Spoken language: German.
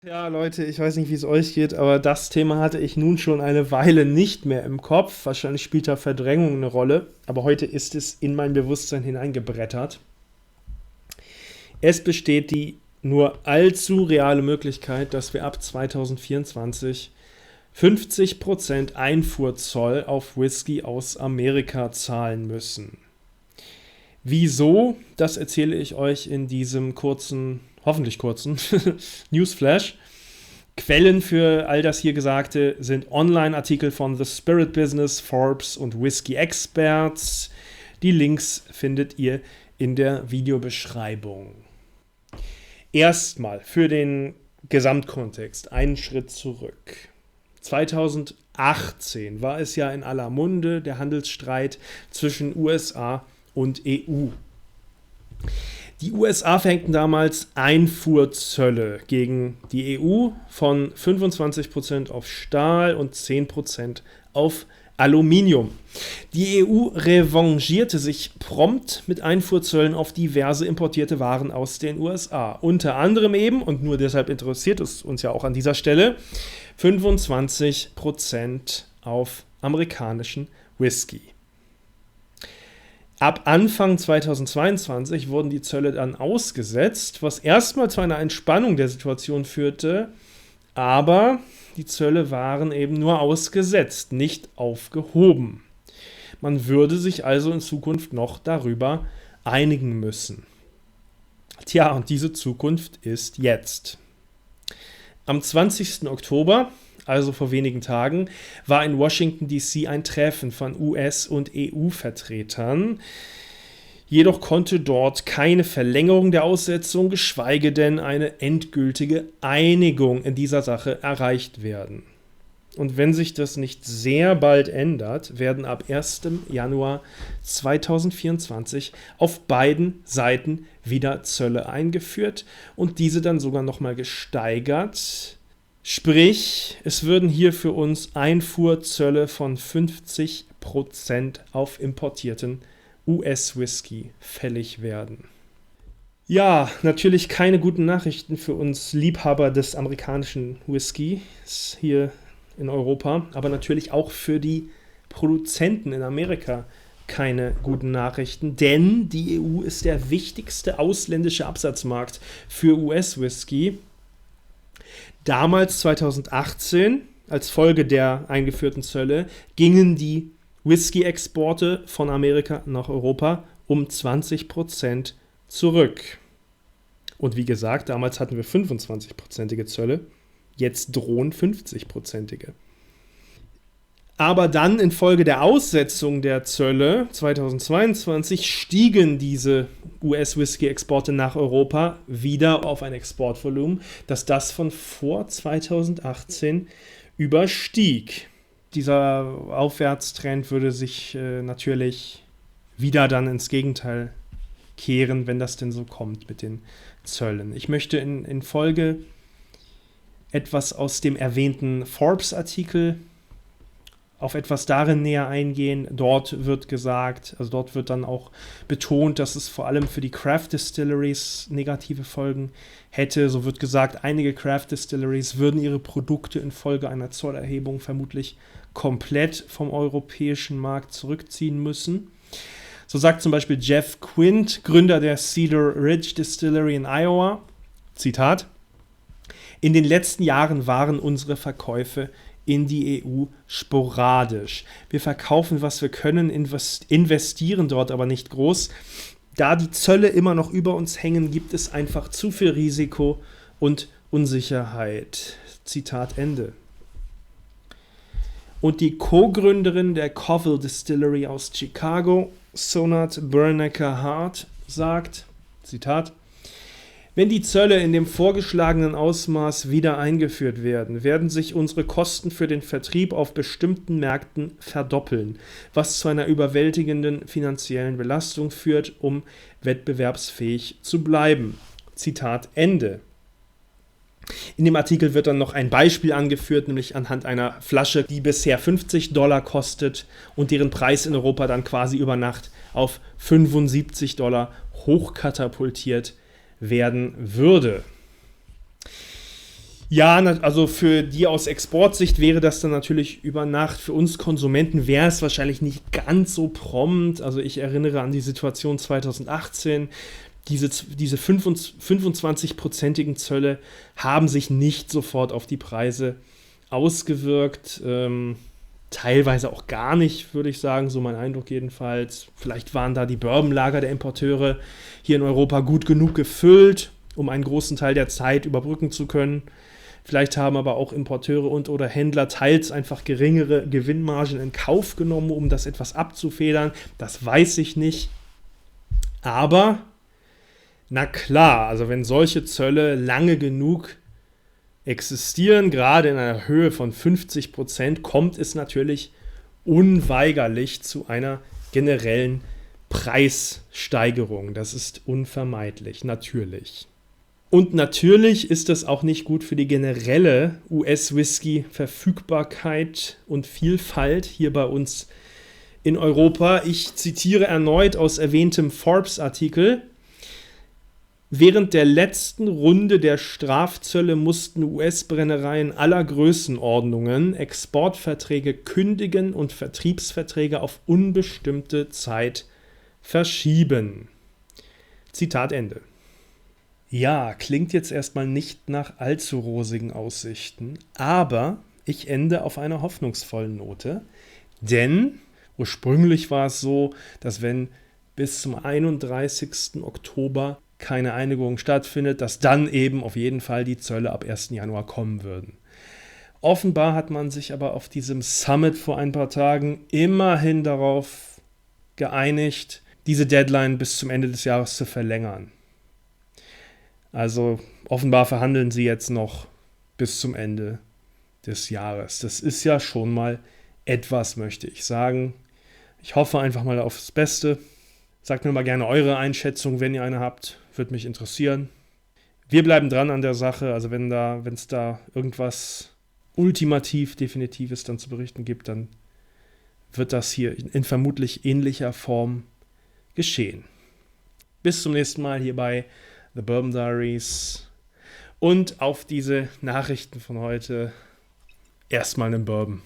Ja, Leute, ich weiß nicht, wie es euch geht, aber das Thema hatte ich nun schon eine Weile nicht mehr im Kopf. Wahrscheinlich spielt da Verdrängung eine Rolle, aber heute ist es in mein Bewusstsein hineingebrettert. Es besteht die nur allzu reale Möglichkeit, dass wir ab 2024 50% Einfuhrzoll auf Whisky aus Amerika zahlen müssen. Wieso? Das erzähle ich euch in diesem kurzen, hoffentlich kurzen Newsflash. Quellen für all das hier Gesagte sind Online-Artikel von The Spirit Business, Forbes und Whisky Experts. Die Links findet ihr in der Videobeschreibung. Erstmal für den Gesamtkontext einen Schritt zurück. 2018 war es ja in aller Munde der Handelsstreit zwischen USA und EU. Die USA verhängten damals Einfuhrzölle gegen die EU von 25% auf Stahl und 10% auf Aluminium. Die EU revanchierte sich prompt mit Einfuhrzöllen auf diverse importierte Waren aus den USA. Unter anderem eben, und nur deshalb interessiert es uns ja auch an dieser Stelle, 25% auf amerikanischen Whisky. Ab Anfang 2022 wurden die Zölle dann ausgesetzt, was erstmal zu einer Entspannung der Situation führte, aber die Zölle waren eben nur ausgesetzt, nicht aufgehoben. Man würde sich also in Zukunft noch darüber einigen müssen. Tja, und diese Zukunft ist jetzt. Am 20. Oktober, also vor wenigen Tagen, war in Washington DC ein Treffen von US- und EU-Vertretern. Jedoch konnte dort keine Verlängerung der Aussetzung, geschweige denn eine endgültige Einigung in dieser Sache erreicht werden. Und wenn sich das nicht sehr bald ändert, werden ab 1. Januar 2024 auf beiden Seiten wieder Zölle eingeführt und diese dann sogar nochmal gesteigert. Sprich, es würden hier für uns Einfuhrzölle von 50% auf importierten US-Whisky fällig werden. Ja, natürlich keine guten Nachrichten für uns Liebhaber des amerikanischen Whiskys hier in Europa, aber natürlich auch für die Produzenten in Amerika keine guten Nachrichten, denn die EU ist der wichtigste ausländische Absatzmarkt für US-Whisky. Damals, 2018, als Folge der eingeführten Zölle, gingen die Whisky-Exporte von Amerika nach Europa um 20% zurück. Und wie gesagt, damals hatten wir 25%ige Zölle, jetzt drohen 50%ige. Aber dann infolge der Aussetzung der Zölle 2022 stiegen diese US-Whisky-Exporte nach Europa wieder auf ein Exportvolumen, das von vor 2018 überstieg. Dieser Aufwärtstrend würde sich natürlich wieder dann ins Gegenteil kehren, wenn das denn so kommt mit den Zöllen. Ich möchte in Folge etwas aus dem erwähnten Forbes-Artikel auf etwas darin näher eingehen. Dort wird gesagt, also dort wird dann auch betont, dass es vor allem für die Craft Distilleries negative Folgen hätte. So wird gesagt, einige Craft Distilleries würden ihre Produkte infolge einer Zollerhebung vermutlich komplett vom europäischen Markt zurückziehen müssen. So sagt zum Beispiel Jeff Quint, Gründer der Cedar Ridge Distillery in Iowa, Zitat: In den letzten Jahren waren unsere Verkäufe in die EU sporadisch. Wir verkaufen, was wir können, investieren dort aber nicht groß. Da die Zölle immer noch über uns hängen, gibt es einfach zu viel Risiko und Unsicherheit. Zitat Ende. Und die Co-Gründerin der Covell Distillery aus Chicago, Sonat Bernecker-Hart, sagt, Zitat: Wenn die Zölle in dem vorgeschlagenen Ausmaß wieder eingeführt werden, werden sich unsere Kosten für den Vertrieb auf bestimmten Märkten verdoppeln, was zu einer überwältigenden finanziellen Belastung führt, um wettbewerbsfähig zu bleiben. Zitat Ende. In dem Artikel wird dann noch ein Beispiel angeführt, nämlich anhand einer Flasche, die bisher $50 kostet und deren Preis in Europa dann quasi über Nacht auf $75 hochkatapultiert werden würde. Ja, also für die aus Exportsicht wäre das dann natürlich über Nacht. Für uns Konsumenten wäre es wahrscheinlich nicht ganz so prompt. Also ich erinnere an die Situation 2018. Diese 25-prozentigen Zölle haben sich nicht sofort auf die Preise ausgewirkt. Teilweise auch gar nicht, würde ich sagen, so mein Eindruck jedenfalls. Vielleicht waren da die Bourbonlager der Importeure hier in Europa gut genug gefüllt, um einen großen Teil der Zeit überbrücken zu können. Vielleicht haben aber auch Importeure und/oder Händler teils einfach geringere Gewinnmargen in Kauf genommen, um das etwas abzufedern. Das weiß ich nicht. Aber, na klar, also wenn solche Zölle lange genug existieren, gerade in einer Höhe von 50%, kommt es natürlich unweigerlich zu einer generellen Preissteigerung. Das ist unvermeidlich, natürlich. Und natürlich ist das auch nicht gut für die generelle US-Whisky-Verfügbarkeit und Vielfalt hier bei uns in Europa. Ich zitiere erneut aus erwähntem Forbes-Artikel. Während der letzten Runde der Strafzölle mussten US-Brennereien aller Größenordnungen Exportverträge kündigen und Vertriebsverträge auf unbestimmte Zeit verschieben. Zitat Ende. Ja, klingt jetzt erstmal nicht nach allzu rosigen Aussichten, aber ich ende auf einer hoffnungsvollen Note, denn ursprünglich war es so, dass wenn bis zum 31. Oktober keine Einigung stattfindet, dass dann eben auf jeden Fall die Zölle ab 1. Januar kommen würden. Offenbar hat man sich aber auf diesem Summit vor ein paar Tagen immerhin darauf geeinigt, diese Deadline bis zum Ende des Jahres zu verlängern. Also offenbar verhandeln sie jetzt noch bis zum Ende des Jahres. Das ist ja schon mal etwas, möchte ich sagen. Ich hoffe einfach mal aufs Beste. Sagt mir mal gerne eure Einschätzung, wenn ihr eine habt. Würde mich interessieren. Wir bleiben dran an der Sache. Also wenn es da irgendwas ultimativ Definitives dann zu berichten gibt, dann wird das hier in vermutlich ähnlicher Form geschehen. Bis zum nächsten Mal hier bei The Bourbon Diaries. Und auf diese Nachrichten von heute erstmal einen Bourbon.